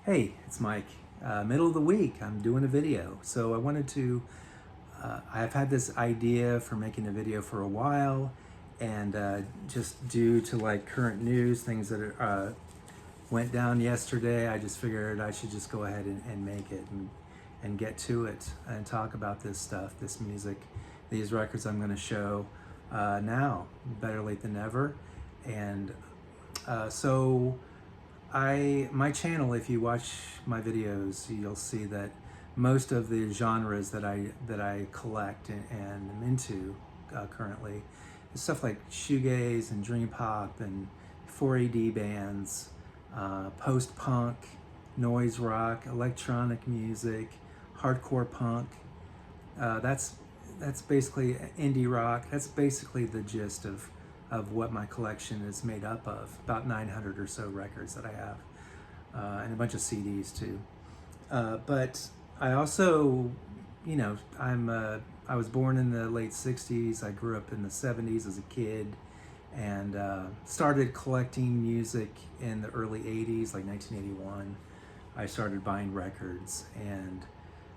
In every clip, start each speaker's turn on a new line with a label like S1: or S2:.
S1: Hey, it's Mike. Middle of the week, I'm doing a video. So I wanted to, I've had this idea for making a video for a while, and just due to like current news, things that went down yesterday, I just figured I should just go ahead and make it and get to it and talk about this stuff, this music, these records I'm going to show now. Better late than never. And so my channel, if you watch my videos, you'll see that most of the genres that I collect and am into currently is stuff like shoegaze and dream pop and 4AD bands, post-punk, noise rock, electronic music, hardcore punk. That's basically indie rock. That's basically the gist of what my collection is made up of. About 900 or so records that I have, and a bunch of CDs too. But I also, I was born in the late 60s. I grew up in the 70s as a kid, and started collecting music in the early 80s, like 1981. I started buying records, and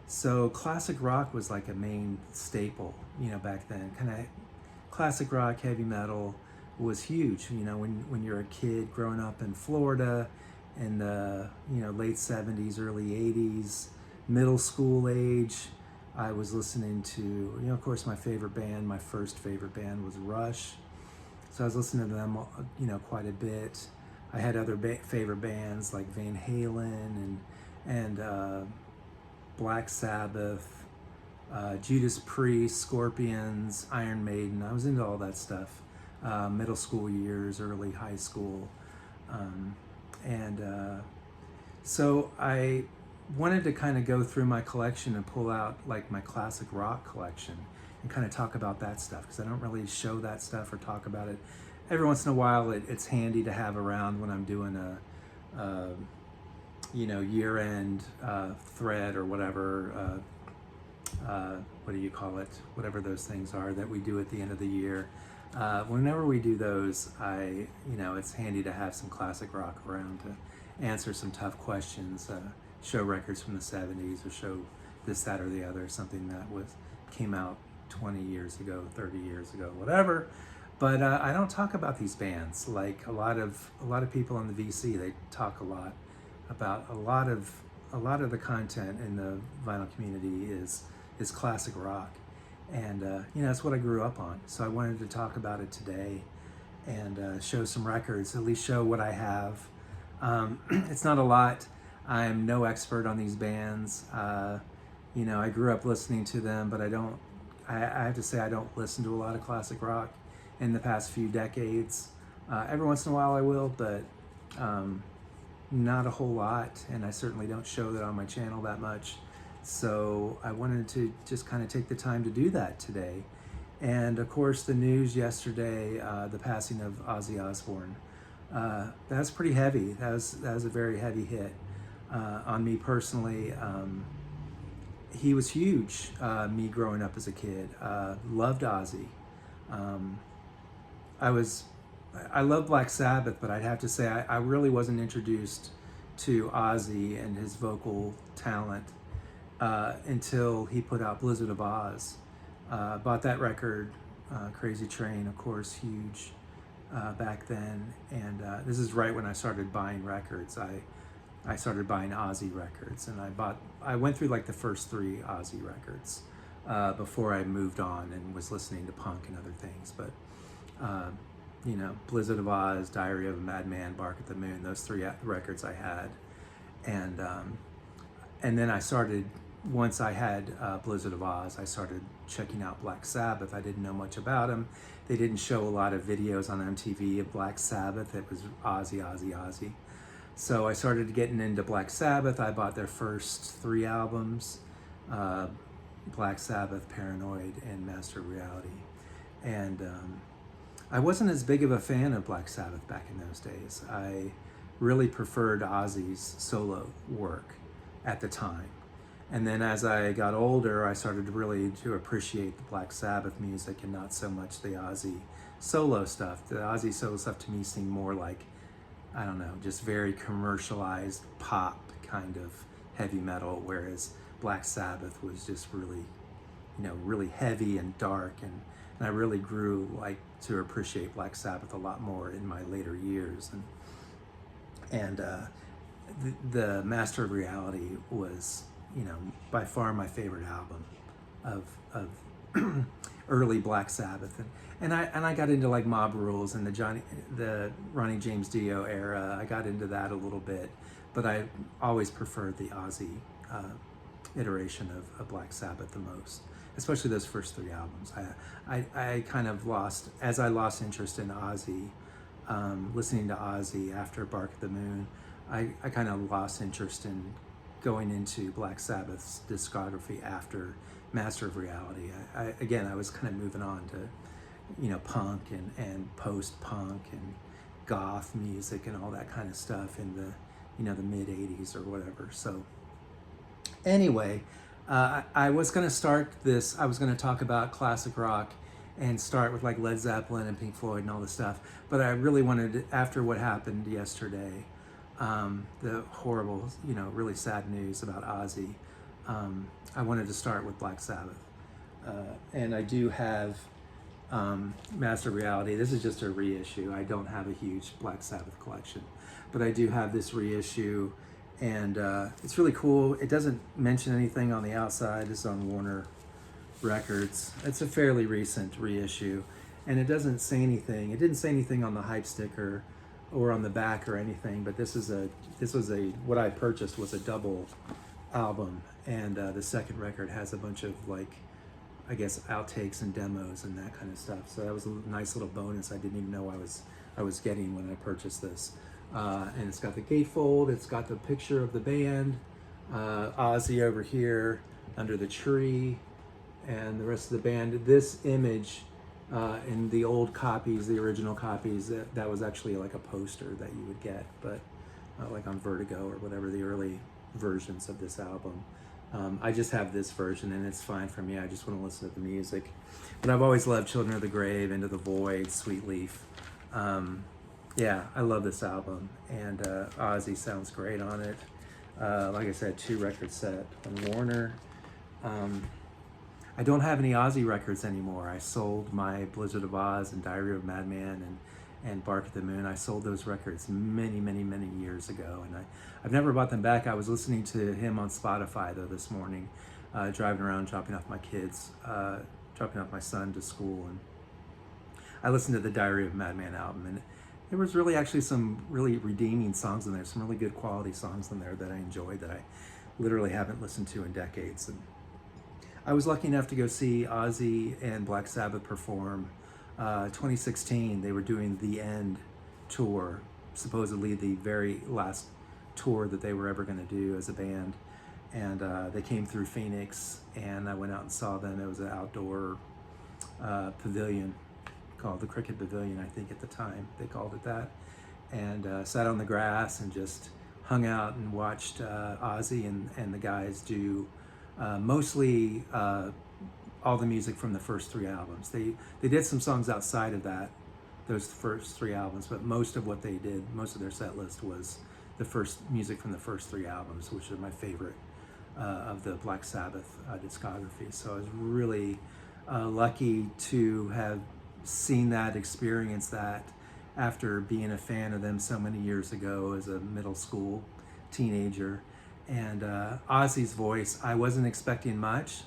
S1: so classic rock was like a main staple, back then. Kind of classic rock, heavy metal was huge. When you're a kid growing up in Florida in the late 70s, early 80s, middle school age, I was listening to, of course, my first favorite band was Rush. So I was listening to them, quite a bit. I had other favorite bands like Van Halen and Black Sabbath, Judas Priest, Scorpions, Iron Maiden. I was into all that stuff. Middle school years, early high school. So I wanted to kind of go through my collection and pull out like my classic rock collection and kind of talk about that stuff, because I don't really show that stuff or talk about it. Every once in a while it's handy to have around when I'm doing a year-end thread or whatever, what do you call it? Whatever those things are that we do at the end of the year. Whenever we do those, it's handy to have some classic rock around to answer some tough questions, show records from the 70s, or show this, that, or the other, something that came out 20 years ago, 30 years ago, whatever. But I don't talk about these bands like a lot of people on the VC. They talk a lot about a lot of the content in the vinyl community is classic rock, and that's what I grew up on. So I wanted to talk about it today and show some records, at least show what I have. It's not a lot. I'm no expert on these bands. I grew up listening to them, but I have to say I don't listen to a lot of classic rock in the past few decades. Every once in a while I will, but not a whole lot, and I certainly don't show that on my channel that much. So I wanted to just kind of take the time to do that today. And of course, the news yesterday, the passing of Ozzy Osbourne, that's pretty heavy. That was a very heavy hit on me personally. He was huge, me growing up as a kid. Loved Ozzy. I love Black Sabbath, but I'd have to say I really wasn't introduced to Ozzy and his vocal talent until he put out Blizzard of Oz. Bought that record, Crazy Train, of course, huge back then. And this is right when I started buying records. I started buying Ozzy records, and I went through like the first 3 Ozzy records before I moved on and was listening to punk and other things. But Blizzard of Oz, Diary of a Madman, Bark at the Moon, those 3 records I had. And then I started, once I had Blizzard of Oz, I started checking out Black Sabbath. I didn't know much about them. They didn't show a lot of videos on MTV of Black Sabbath. It was Ozzy. So I started getting into Black Sabbath. I bought their first 3 albums, Black Sabbath, Paranoid, and Master of Reality. And I wasn't as big of a fan of Black Sabbath back in those days. I really preferred Ozzy's solo work at the time. And then as I got older, I started really to appreciate the Black Sabbath music and not so much the Ozzy solo stuff. The Ozzy solo stuff to me seemed more like, I don't know, just very commercialized pop kind of heavy metal, whereas Black Sabbath was just really, really heavy and dark, and I really grew to appreciate Black Sabbath a lot more in my later years, and the Master of Reality was, by far my favorite album of early Black Sabbath, and I got into like Mob Rules and the Ronnie James Dio era. I got into that a little bit, but I always preferred the Ozzy iteration of Black Sabbath the most, especially those first three albums. I kind of lost interest in Ozzy, listening to Ozzy after Bark at the Moon. I kind of lost interest in going into Black Sabbath's discography after Master of Reality. I was kind of moving on to, punk and post-punk and goth music and all that kind of stuff in the mid 80s or whatever. So anyway, I was going to start this, I was going to talk about classic rock and start with like Led Zeppelin and Pink Floyd and all this stuff, but I really wanted, after what happened yesterday, the horrible, really sad news about Ozzy, I wanted to start with Black Sabbath. And I do have Master of Reality. This is just a reissue. I don't have a huge Black Sabbath collection, but I do have this reissue, and it's really cool. It doesn't mention anything on the outside. It's on Warner Records. It's a fairly recent reissue, and it doesn't say anything. It didn't say anything on the hype sticker or on the back or anything, but this was what I purchased was a double album, and the second record has a bunch of I guess outtakes and demos and that kind of stuff. So that was a nice little bonus I didn't even know I was getting when I purchased this. And it's got the gatefold, it's got the picture of the band, Ozzy over here under the tree, and the rest of the band. This image in the old copies, the original copies, that was actually like a poster that you would get, but like on Vertigo or whatever, the early versions of this album. I just have this version, and it's fine for me. I just want to listen to the music. But I've always loved Children of the Grave, Into the Void, Sweet Leaf. Yeah, I love this album, and Ozzy sounds great on it. Like I said, 2 record set on Warner. I don't have any Ozzy records anymore. I sold my Blizzard of Oz and Diary of a Madman and Bark at the Moon. I sold those records many, many, many years ago, and I've never bought them back. I was listening to him on Spotify though this morning, driving around, dropping off my kids, dropping off my son to school, and I listened to the Diary of a Madman album, and there was really actually some really redeeming songs in there, some really good quality songs in there that I enjoyed that I literally haven't listened to in decades. And I was lucky enough to go see Ozzy and Black Sabbath perform 2016. They were doing the End tour, supposedly the very last tour that they were ever going to do as a band, and they came through Phoenix, and I went out and saw them. It was an outdoor pavilion called the Cricket Pavilion, I think at the time they called it that, and sat on the grass and just hung out and watched Ozzy and the guys do mostly all the music from the first 3 albums. They did some songs outside of those first 3 albums, but most of what they did, most of their set list was the first music from the first 3 albums, which are my favorite of the Black Sabbath discography. So I was really lucky to have seen that, experienced that after being a fan of them so many years ago as a middle school teenager. And Ozzy's voice, I wasn't expecting much.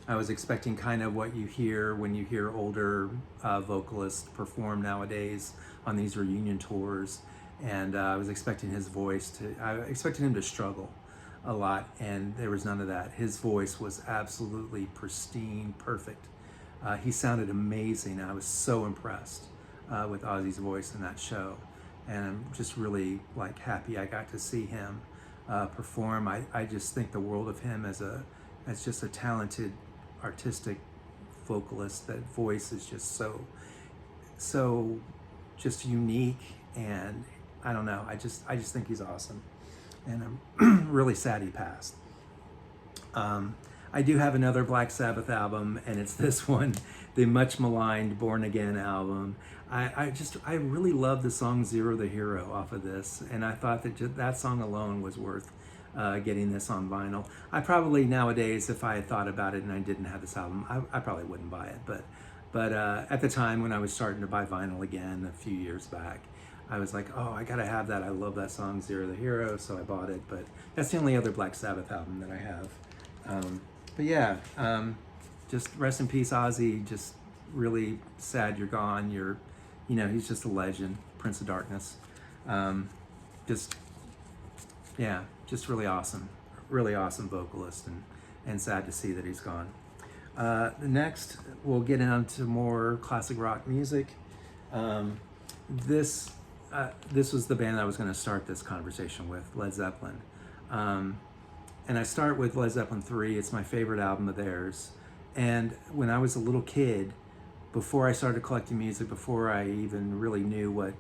S1: I was expecting kind of what you hear when you hear older vocalists perform nowadays on these reunion tours. And I was expecting I expected him to struggle a lot, and there was none of that. His voice was absolutely pristine, perfect. He sounded amazing. I was so impressed with Ozzy's voice in that show. And I'm just really happy I got to see him perform. I just think the world of him as just a talented artistic vocalist. That voice is just so just unique, and I don't know, I just think he's awesome, and I'm really sad he passed. I do have another Black Sabbath album, and it's this one, the much maligned Born Again album. I really love the song Zero the Hero off of this, and I thought that that song alone was worth getting this on vinyl. I probably nowadays, if I had thought about it and I didn't have this album, I probably wouldn't buy it. But at the time when I was starting to buy vinyl again a few years back, I was like, oh, I gotta have that. I love that song Zero the Hero, so I bought it. But that's the only other Black Sabbath album that I have. But yeah, just rest in peace, Ozzy. Just really sad you're gone. He's just a legend, Prince of Darkness. Just really awesome vocalist, and sad to see that he's gone. Next, we'll get into more classic rock music. This was the band I was going to start this conversation with, Led Zeppelin. And I start with Led Zeppelin 3. It's my favorite album of theirs. And when I was a little kid, before I started collecting music, before I even really knew what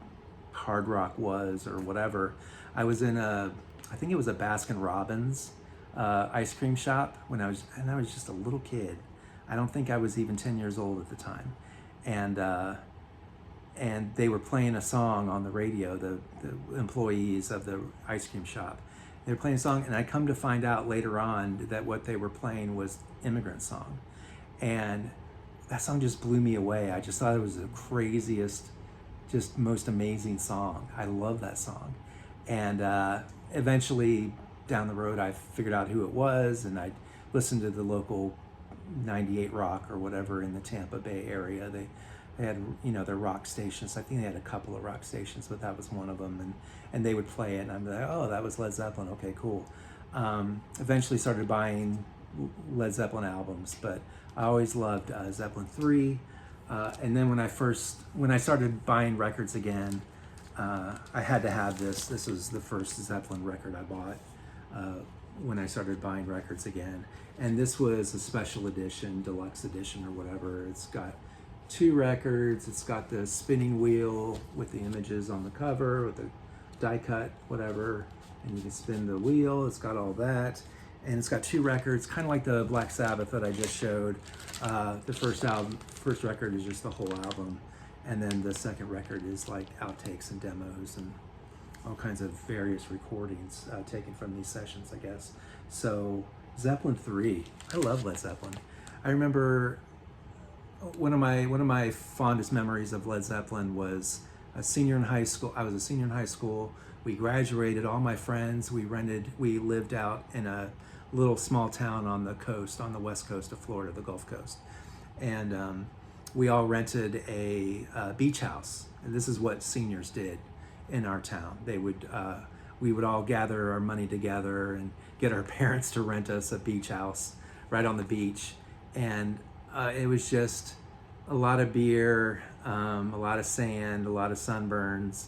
S1: hard rock was or whatever, I was in I think it was a Baskin Robbins ice cream shop when I was just a little kid. I don't think I was even 10 years old at the time. And they were playing a song on the radio, the employees of the ice cream shop. They were playing a song, and I come to find out later on that what they were playing was Immigrant Song. And that song just blew me away. I just thought it was the craziest, just most amazing song. I love that song. And eventually down the road, I figured out who it was, and I listened to the local 98 Rock or whatever in the Tampa Bay area. They had, their rock stations. I think they had a couple of rock stations, but that was one of them. And they would play it, and I'm like, oh, that was Led Zeppelin. Okay, cool. Eventually started buying Led Zeppelin albums, but I always loved Zeppelin 3. And then when I started buying records again, I had to have this. This was the first Zeppelin record I bought when I started buying records again. And this was a special edition, deluxe edition or whatever. It's got 2 records. It's got the spinning wheel with the images on the cover, with the die cut, whatever. And you can spin the wheel. It's got all that. And it's got 2 records, kind of like the Black Sabbath that I just showed. The first record is just the whole album. And then the second record is like outtakes and demos and all kinds of various recordings taken from these sessions, I guess. So Zeppelin 3, I love Led Zeppelin. I remember one of my fondest memories of Led Zeppelin was a senior in high school. I was a senior in high school. We graduated, all my friends, we lived out in a little small town on the coast, on the west coast of Florida, the Gulf Coast. And we all rented a beach house. And this is what seniors did in our town. We would all gather our money together and get our parents to rent us a beach house right on the beach. And it was just a lot of beer, a lot of sand, a lot of sunburns,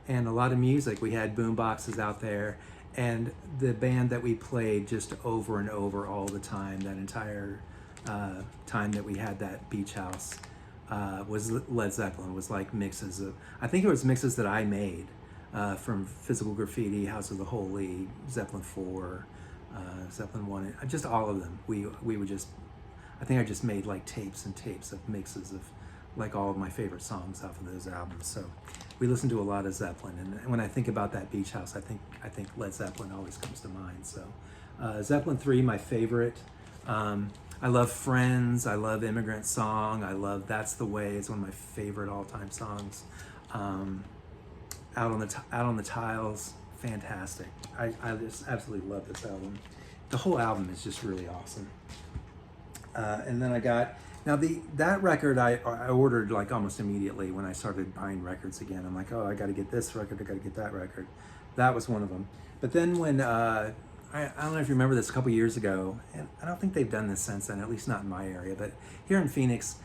S1: and a lot of music. We had boom boxes out there, and the band that we played just over and over all the time, that entire time that we had that beach house, was Led Zeppelin. Was like mixes of, I think it was mixes that I made from Physical Graffiti, House of the Holy, Zeppelin 4, Zeppelin 1, just all of them. We would just, I think I just made like tapes and tapes of mixes of like all of my favorite songs off of those albums. So we listened to a lot of Zeppelin, and when I think about that beach house, I think Led Zeppelin always comes to mind. So Zeppelin 3, my favorite. I love Friends. I love Immigrant Song. I love That's the Way. It's one of my favorite all-time songs. Out on the Tiles, fantastic. I just absolutely love this album. The whole album is just really awesome. And then I got, now that record I ordered like almost immediately when I started buying records again. I'm like, oh, I got to get this record, I got to get that record. That was one of them. But then when, I don't know if you remember this, a couple years ago, and I don't think they've done this since then, at least not in my area, but here in Phoenix,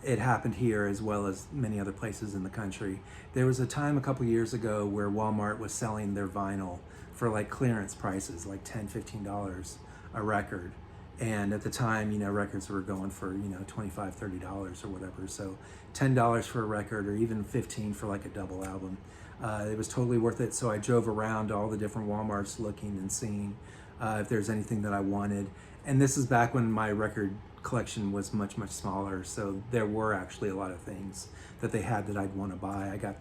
S1: it happened here as well as many other places in the country. There was a time a couple years ago where Walmart was selling their vinyl for like clearance prices, like $10, $15 a record. And at the time, records were going for, $25, $30 or whatever. So $10 for a record, or even $15 for like a double album. It was totally worth it. So I drove around all the different Walmarts looking and seeing if there's anything that I wanted. And this is back when my record collection was much smaller, so there were actually a lot of things that they had that I'd want to buy. I got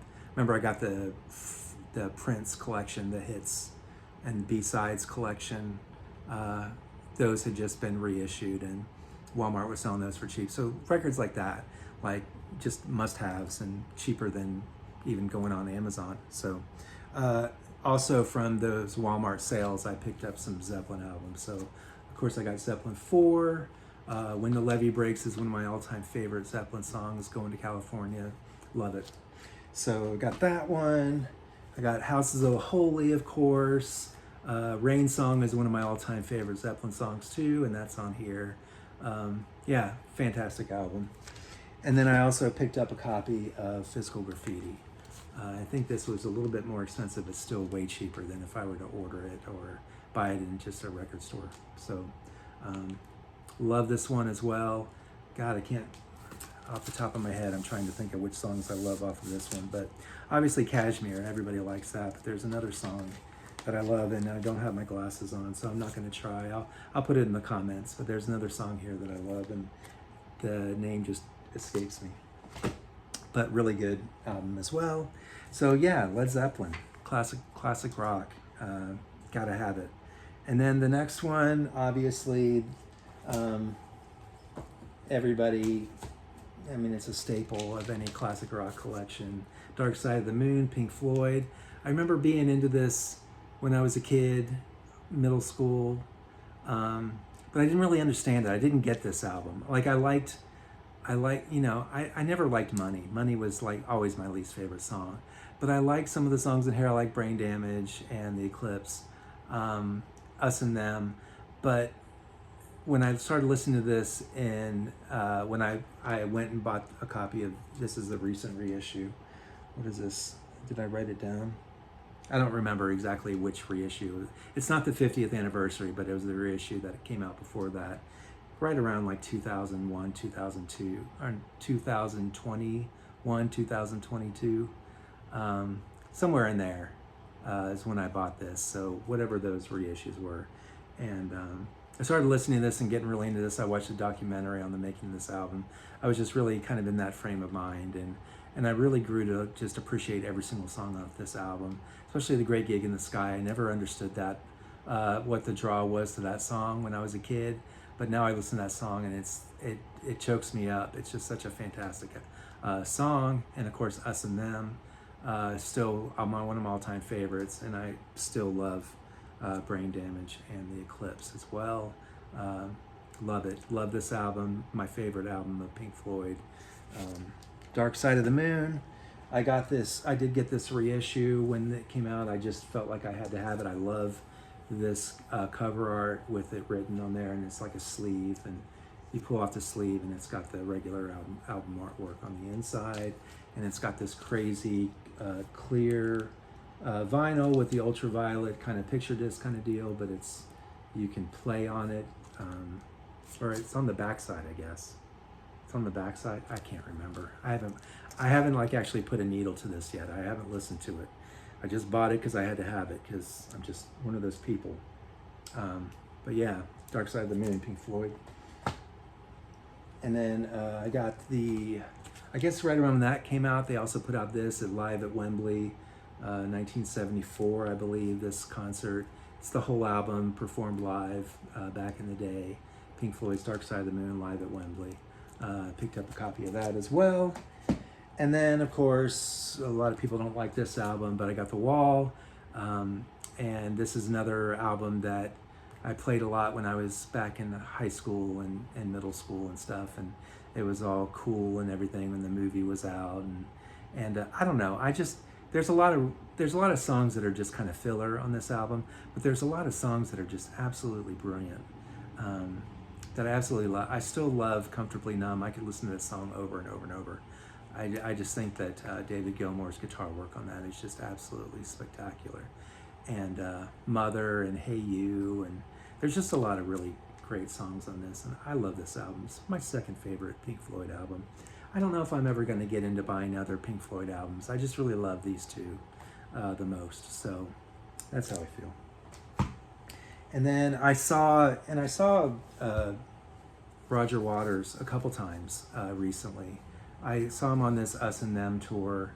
S1: the Prince collection, the hits and B-sides collection. Those had just been reissued, and Walmart was selling those for cheap. So records like that, like just must-haves and cheaper than even going on Amazon. So also from those Walmart sales, I picked up some Zeppelin albums. So of course I got Zeppelin 4. When the Levee Breaks is one of my all-time favorite Zeppelin songs. Going to California, love it. So I got that one. I got Houses of Holy, of course. Rain Song is one of my all-time favorite Zeppelin songs too, and that's on here. Yeah, fantastic album. And then I also picked up a copy of Physical Graffiti. I think this was a little bit more expensive, but still way cheaper than if I were to order it or buy it in just a record store. So love this one as well. God, I can't, off the top of my head, I'm trying to think of which songs I love off of this one, but obviously Cashmere, everybody likes that, but there's another song that I love, and I don't have my glasses on, so I'm not going to try. I'll put it in the comments, but there's another song here that I love, and the name just escapes me. But really good album as well. So yeah, Led Zeppelin, classic rock, gotta have it. And then the next one, obviously, everybody, I mean, it's a staple of any classic rock collection. Dark Side of the Moon, Pink Floyd. I remember being into this when I was a kid, middle school, but I didn't really understand it. I didn't get this album. Like I never liked Money. Money was like always my least favorite song, but I like some of the songs in here. I like Brain Damage and The Eclipse, Us and Them. But when I started listening to this, and when I went and bought a copy of, this is the recent reissue. What is this? Did I write it down? I don't remember exactly which reissue. It's not the 50th anniversary, but it was the reissue that came out before that, right around like 2001, 2002, or 2021, 2022. Somewhere in there is when I bought this. So whatever those reissues were. And I started listening to this and getting really into this. I watched a documentary on the making of this album. I was just really kind of in that frame of mind, and I really grew to just appreciate every single song of this album, especially The Great Gig in the Sky. I never understood that, what the draw was to that song when I was a kid, but now I listen to that song and it chokes me up. It's just such a fantastic song. And of course, Us and Them, still one of my all-time favorites, and I still love Brain Damage and The Eclipse as well. Love it. Love this album. My favorite album of Pink Floyd. Dark Side of the Moon. I did get this reissue when it came out. I just felt like I had to have it. I love this cover art with it written on there, and it's like a sleeve, and you pull off the sleeve and it's got the regular album artwork on the inside, and it's got this crazy clear vinyl with the ultraviolet kind of picture disc kind of deal, but you can play on it, or it's on the backside, I guess. It's on the backside. I can't remember. I haven't like actually put a needle to this yet. I haven't listened to it. I just bought it because I had to have it, because I'm just one of those people. But yeah, Dark Side of the Moon, Pink Floyd. And then I got I guess right around when that came out, they also put out this at Live at Wembley, 1974, I believe, this concert. It's the whole album performed live back in the day. Pink Floyd's Dark Side of the Moon, Live at Wembley. Picked up a copy of that as well. And then, of course, a lot of people don't like this album, but I got The Wall. And this is another album that I played a lot when I was back in high school and middle school and stuff. And it was all cool and everything when the movie was out. And I don't know, there's a lot of songs that are just kind of filler on this album, but there's a lot of songs that are just absolutely brilliant. That I absolutely love. I still love Comfortably Numb. I could listen to this song over and over and over. I just think that David Gilmour's guitar work on that is just absolutely spectacular. And Mother and Hey You, and there's just a lot of really great songs on this, and I love this album. It's my second favorite Pink Floyd album. I don't know if I'm ever going to get into buying other Pink Floyd albums. I just really love these two the most, so that's how I feel. And then I saw Roger Waters a couple times recently. I saw him on this Us and Them tour,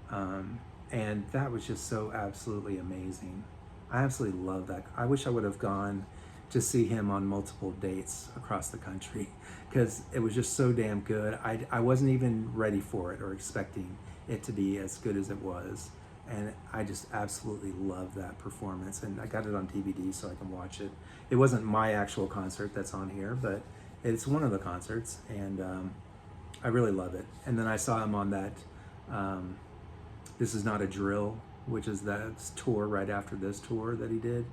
S1: and that was just so absolutely amazing. I absolutely love that. I wish I would have gone to see him on multiple dates across the country because it was just so damn good. I wasn't even ready for it or expecting it to be as good as it was. And I just absolutely love that performance. And I got it on DVD so I can watch it. It wasn't my actual concert that's on here, but it's one of the concerts, and I really love it. And then I saw him on that This Is Not a Drill, which is that tour right after this tour that he did.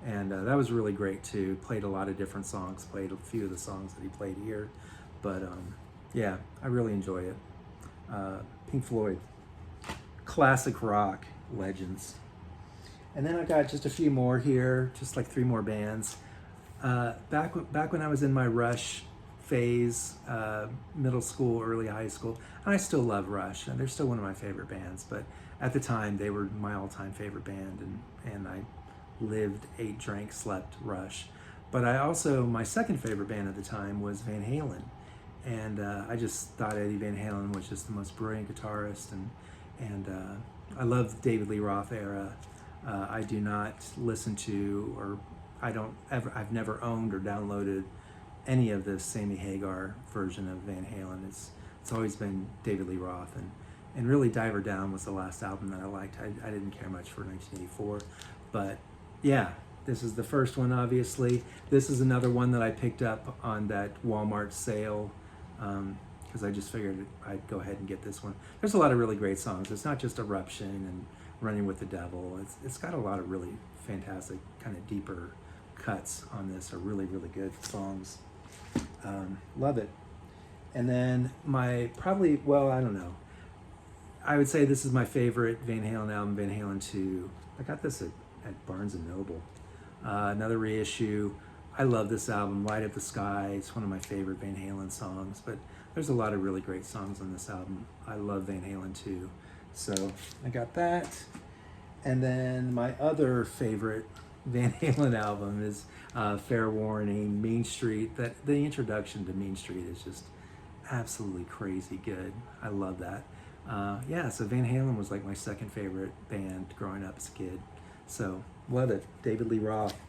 S1: And that was really great too. Played a lot of different songs, played a few of the songs that he played here. But yeah, I really enjoy it. Pink Floyd, classic rock legends. And then I got just a few more here, just like 3 more bands. Back when I was in my Rush phase, middle school, early high school, and I still love Rush, and they're still one of my favorite bands, but at the time they were my all-time favorite band, and I lived, ate, drank, slept Rush. But I also, my second favorite band at the time was Van Halen, and I just thought Eddie Van Halen was just the most brilliant guitarist, and I love the David Lee Roth era. I do not listen to, or I've never owned or downloaded any of the Sammy Hagar version of Van Halen. It's always been David Lee Roth, and really Diver Down was the last album that I liked. I didn't care much for 1984, but yeah, this is the first one, obviously. This is another one that I picked up on that Walmart sale, because I just figured I'd go ahead and get this one. There's a lot of really great songs. It's not just Eruption and Running with the Devil. It's got a lot of really fantastic, kind of deeper cuts on this. Are really, really good songs. Love it. And then I don't know. I would say this is my favorite Van Halen album, Van Halen 2. I got this at Barnes & Noble. Another reissue. I love this album, Light Up the Sky. It's one of my favorite Van Halen songs, but there's a lot of really great songs on this album. I love Van Halen 2. So I got that. And then my other favorite Van Halen album is Fair Warning, Mean Street. The introduction to Mean Street is just absolutely crazy good. I love that. Yeah, so Van Halen was like my second favorite band growing up as a kid. So love it. David Lee Roth.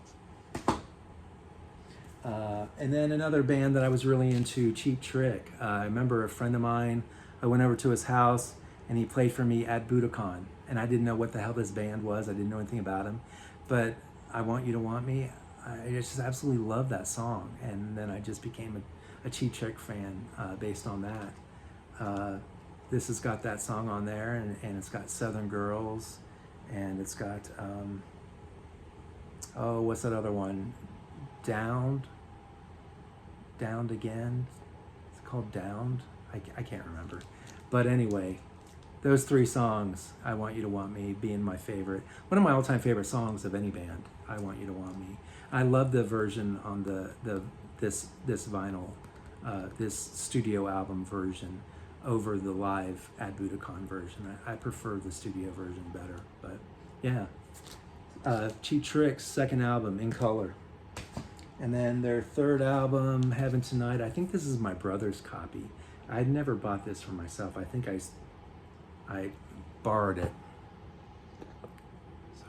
S1: And then another band that I was really into, Cheap Trick. I remember a friend of mine, I went over to his house and he played for me at Budokan. And I didn't know what the hell this band was. I didn't know anything about him. But I Want You to Want Me, I just absolutely love that song. And then I just became a Cheap Trick fan based on that. This has got that song on there, and it's got Southern Girls, and it's got, what's that other one? Downed Again? It's called Downed? I can't remember. But anyway, those 3 songs, I Want You to Want Me, being my favorite. One of my all-time favorite songs of any band, I Want You to Want Me. I love the version on this vinyl, this studio album version over the live at Budokan version. I prefer the studio version better, but yeah. Cheap Trick's second album, In Color. And then their third album, Heaven Tonight. I think this is my brother's copy. I'd never bought this for myself. I think I borrowed it.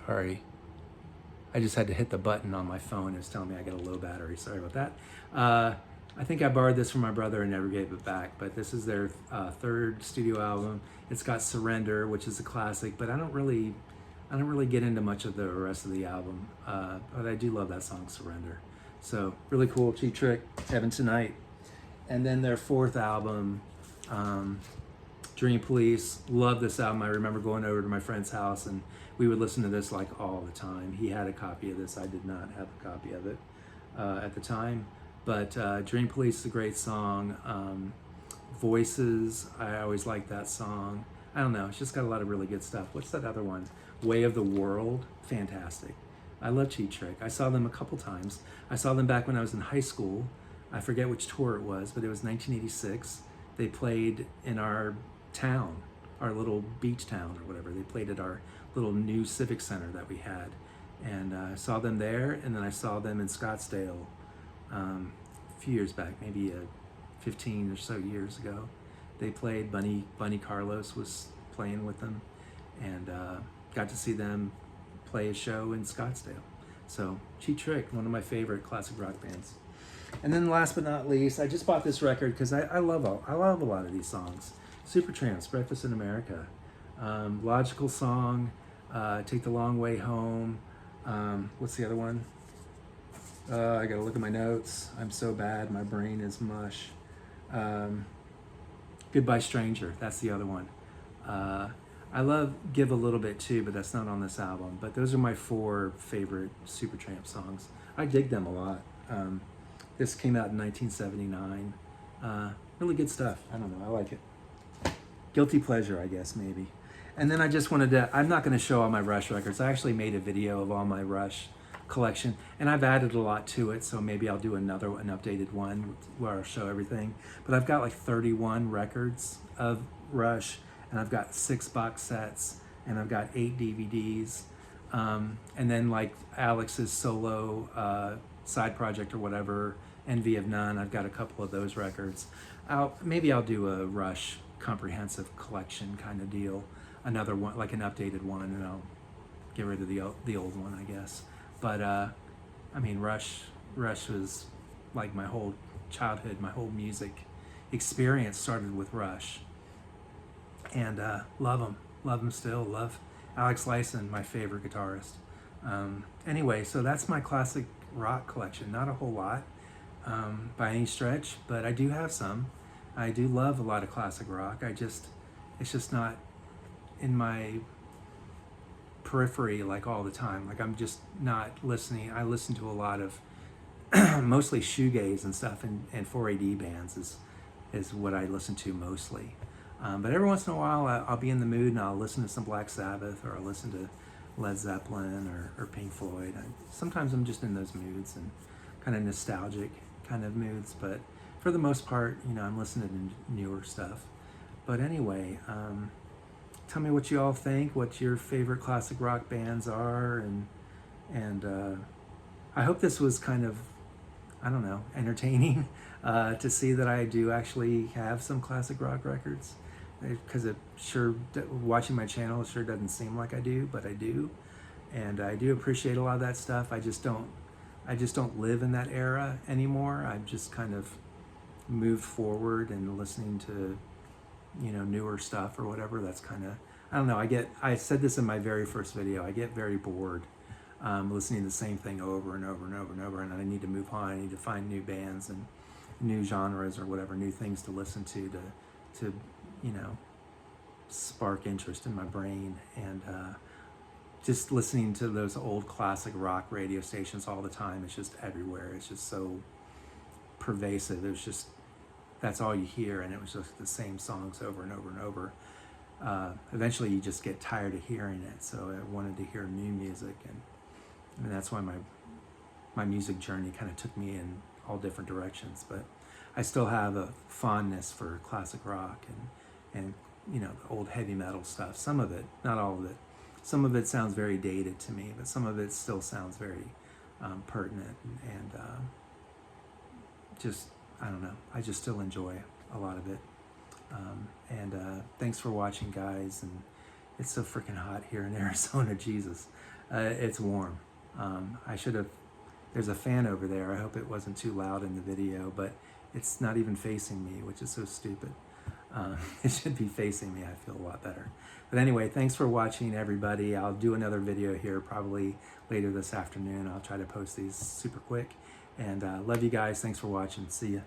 S1: Sorry. I just had to hit the button on my phone. It was telling me I got a low battery. Sorry about that. I think I borrowed this from my brother and never gave it back. But this is their third studio album. It's got Surrender, which is a classic, but I don't really get into much of the rest of the album. But I do love that song, Surrender. So really cool. Cheap Trick, Heaven Tonight. And then their fourth album, Dream Police. Love this album. I remember going over to my friend's house and we would listen to this like all the time. He had a copy of this. I did not have a copy of it at the time. But Dream Police is a great song. Voices, I always liked that song. I don't know, it's just got a lot of really good stuff. What's that other one? Way of the World, fantastic. I love Cheap Trick. I saw them a couple times. I saw them back when I was in high school. I forget which tour it was, but it was 1986. They played in our town, our little beach town or whatever. They played at our little new civic center that we had. And I saw them there, and then I saw them in Scottsdale a few years back, maybe 15 or so years ago. They played. Bunny Carlos was playing with them, and got to see them play a show in Scottsdale. So Cheap Trick, one of my favorite classic rock bands. And then last but not least, I just bought this record because I love a lot of these songs. Supertramp's Breakfast in America, Logical Song, Take the Long Way Home. What's the other one? I gotta look at my notes. I'm so bad, my brain is mush. Goodbye Stranger, that's the other one. I love Give a Little Bit too, but that's not on this album. But those are my 4 favorite Supertramp songs. I dig them a lot. This came out in 1979. Really good stuff. I don't know, I like it. Guilty pleasure, I guess, maybe. And then I just wanted to, I'm not gonna show all my Rush records. I actually made a video of all my Rush collection, and I've added a lot to it, so maybe I'll do an updated one where I'll show everything. But I've got like 31 records of Rush, and I've got 6 box sets, and I've got 8 DVDs, and then like Alex's solo side project or whatever, Envy of None, I've got a couple of those records. Maybe I'll do a Rush comprehensive collection kind of deal, another one, like an updated one, and I'll get rid of the old one, I guess. But I mean, Rush was like my whole childhood, my whole music experience started with Rush. And love them still. Love Alex Lifeson, my favorite guitarist. Anyway, so that's my classic rock collection. Not a whole lot by any stretch, but I do have some. I do love a lot of classic rock. It's just not in my periphery like all the time. Like I'm just not listening. I listen to a lot of mostly shoegaze and stuff, and 4AD bands is what I listen to mostly. But every once in a while I'll be in the mood and I'll listen to some Black Sabbath, or I'll listen to Led Zeppelin or Pink Floyd. Sometimes I'm just in those moods and kind of nostalgic kind of moods, but for the most part, you know, I'm listening to newer stuff. But anyway, tell me what you all think, what your favorite classic rock bands are, and I hope this was kind of, I don't know, entertaining to see that I do actually have some classic rock records, because it sure, watching my channel, it sure doesn't seem like I do, but I do, and I do appreciate a lot of that stuff. I just don't live in that era anymore. I've just kind of moved forward and listening to, you know, newer stuff or whatever. That's kind of, I don't know, I said this in my very first video, I get very bored listening to the same thing over and over and over and over, and I need to move on. I need to find new bands and new genres or whatever, new things to listen to you know, spark interest in my brain. And just listening to those old classic rock radio stations all the time, it's just everywhere. It's just so pervasive. It was just, that's all you hear, and it was just the same songs over and over and over. Eventually you just get tired of hearing it, so I wanted to hear new music, and that's why my music journey kind of took me in all different directions. But I still have a fondness for classic rock and you know, the old heavy metal stuff. Some of it, not all of it. Some of it sounds very dated to me, but some of it still sounds very pertinent, and just, I don't know, I just still enjoy a lot of it. Thanks for watching, guys. And it's so freaking hot here in Arizona. Jesus, it's warm. There's a fan over there. I hope it wasn't too loud in the video, but it's not even facing me, which is so stupid. It should be facing me. I feel a lot better. But anyway, thanks for watching, everybody. I'll do another video here probably later this afternoon. I'll try to post these super quick. And love you guys. Thanks for watching. See ya.